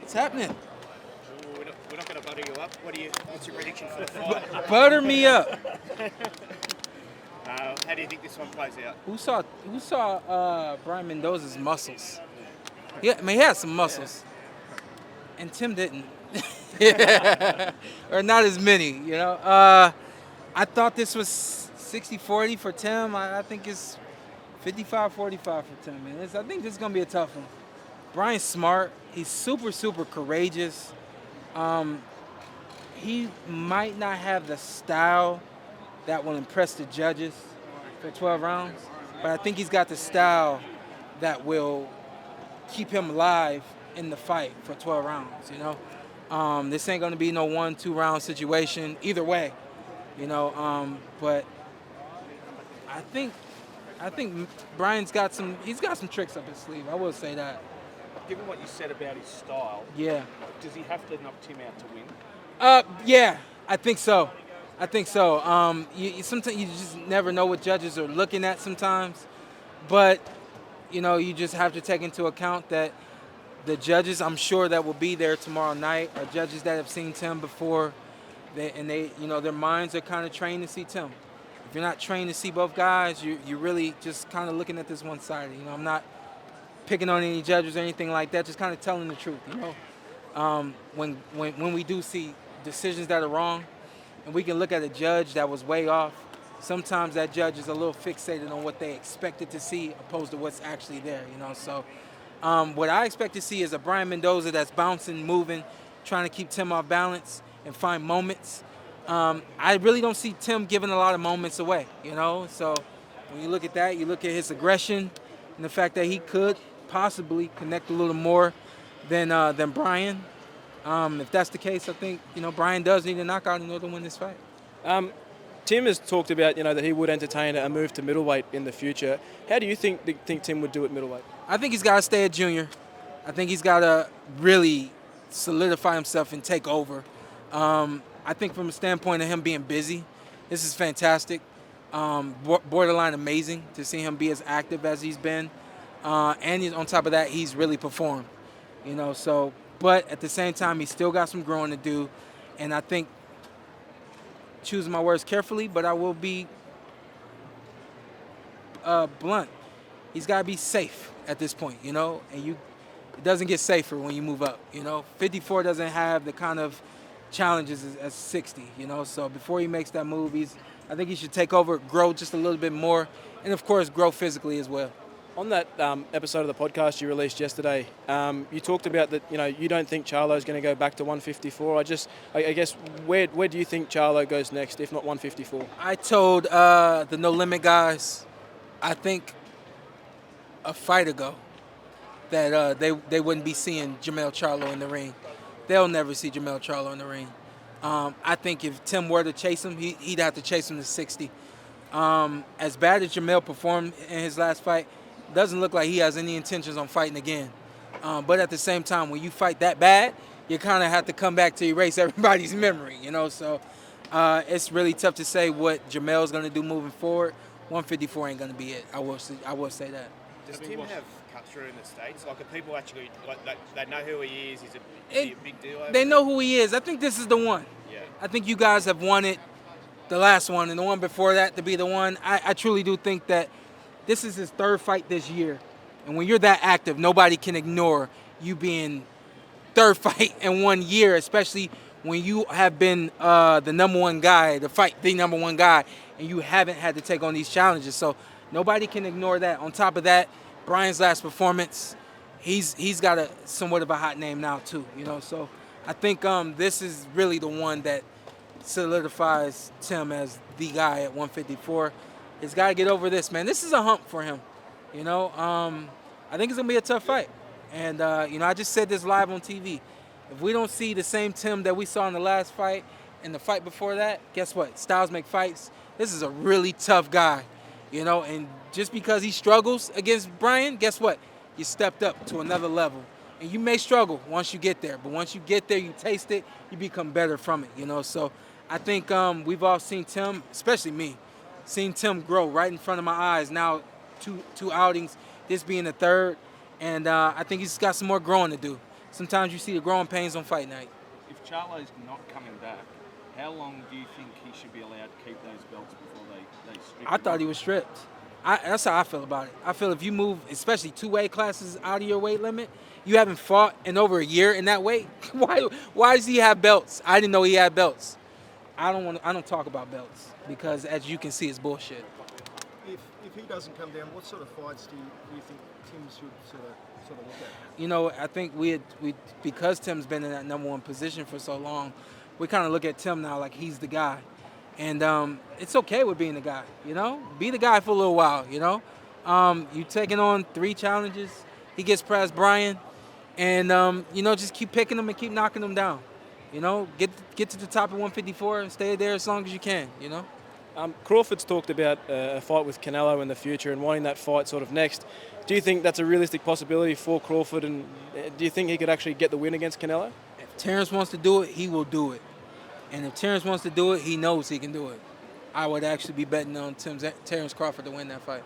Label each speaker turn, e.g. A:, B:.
A: It's happening.
B: We're not going to butter you up. What's your prediction for the fight?
A: Butter me up.
B: How do you think this one plays out?
A: Who saw Brian Mendoza's muscles? Yeah, I mean, he had some muscles, and Tim didn't, or not as many. You know, I thought this was 60-40 for Tim. I think it's 55-45 for Tim. Man, I think this is gonna be a tough one. Brian's smart. He's super courageous. He might not have the style that will impress the judges for 12 rounds, but I think he's got the style that will keep him alive in the fight for 12 rounds, you know. This ain't gonna be no 1-2 round situation either way, you know. But I think Brian's got some tricks up his sleeve. I will say that.
C: Given what you said about his style,
A: Yeah.
C: does he have to knock Tim out to win?
A: Yeah, I think so. Sometimes you just never know what judges are looking at sometimes, but you know, you just have to take into account that the judges, I'm sure, that will be there tomorrow night are judges that have seen Tim before, they you know, their minds are kind of trained to see Tim. If you're not trained to see both guys, you're really just kind of looking at this one-sided. You know, I'm not picking on any judges or anything like that, just kind of telling the truth, you know. When we do see decisions that are wrong, and we can look at a judge that was way off, sometimes that judge is a little fixated on what they expected to see opposed to what's actually there, you know. So what I expect to see is a Brian Mendoza that's bouncing, moving, trying to keep Tim off balance and find moments. I really don't see Tim giving a lot of moments away, you know. So when you look at that, you look at his aggression and the fact that he could possibly connect a little more than Brian. If that's the case, I think, you know, Brian does need a knockout in order to win this fight.
D: Tim has talked about, you know, that he would entertain a move to middleweight in the future. How do you think Tim would do at middleweight?
A: I think he's got to stay at junior. I think he's got to really solidify himself and take over. I think from a standpoint of him being busy, this is fantastic. Borderline amazing to see him be as active as he's been. And on top of that, he's really performed. You know, so, but at the same time, he's still got some growing to do. And I think, choosing my words carefully, but I will be blunt. He's got to be safe at this point, you know, and it doesn't get safer when you move up, you know. 54 doesn't have the kind of challenges as 60, you know. So before he makes that move, I think he should take over, grow just a little bit more, and of course, grow physically as well.
D: On that episode of the podcast you released yesterday, you talked about that, you know, you don't think Charlo is going to go back to 154. I guess, where do you think Charlo goes next, if not 154?
A: I told the No Limit guys, I think a fight ago, that they wouldn't be seeing Jermell Charlo in the ring. They'll never see Jermell Charlo in the ring. I think if Tim were to chase him, he'd have to chase him to 60. As bad as Jermell performed in his last fight, doesn't look like he has any intentions on fighting again. But at the same time, when you fight that bad, you kind of have to come back to erase everybody's memory, you know. So it's really tough to say what Jermell's going to do moving forward. 154 ain't going to be it. I will say that.
B: Does Tim have cut through in the States? Like, are people actually, like, they know who he is? Is he a big deal over
A: They
B: there?
A: know who he is. I think this is the one.
B: Yeah.
A: I think you guys have wanted the last one and the one before that to be the one. I truly do think that this is his third fight this year. And when you're that active, nobody can ignore you being third fight in 1 year, especially when you have been the number one guy, the number one guy, and you haven't had to take on these challenges. So nobody can ignore that. On top of that, Brian's last performance, he's got somewhat of a hot name now too, you know. So I think this is really the one that solidifies Tim as the guy at 154. He's got to get over this, man. This is a hump for him, you know. I think it's going to be a tough fight. And, you know, I just said this live on TV. If we don't see the same Tim that we saw in the last fight and the fight before that, guess what? Styles make fights. This is a really tough guy, you know. And just because he struggles against Brian, guess what? You stepped up to another level. And you may struggle once you get there. But once you get there, you taste it, you become better from it, you know. So I think we've all seen Tim, especially me, seen Tim grow right in front of my eyes. Now, two outings, this being the third, and I think he's got some more growing to do. sometimes you see the growing pains on fight night.
C: If Charlo's not coming back, how long do you think he should be allowed to keep those belts before they strip
A: I
C: him
A: thought
C: of
A: he was stripped. That's how I feel about it. I feel if you move, especially two-weight classes out of your weight limit, you haven't fought in over a year in that weight. Why does he have belts? I didn't know he had belts. I don't talk about belts because, as you can see, it's bullshit.
E: If he doesn't come down, what sort of fights do you think Tim should sort of look at?
A: You know, I think we because Tim's been in that number one position for so long, we kind of look at Tim now like he's the guy. And it's okay with being the guy, you know? Be the guy for a little while, you know? You taking on 3 challenges. He gets past Brian. And, just keep picking him and keep knocking him down. You know, get to the top of 154 and stay there as long as you can, you know?
D: Crawford's talked about a fight with Canelo in the future and wanting that fight sort of next. Do you think that's a realistic possibility for Crawford, and do you think he could actually get the win against Canelo?
A: If Terrence wants to do it, he will do it. And if Terrence wants to do it, he knows he can do it. I would actually be betting on Terrence Crawford to win that fight.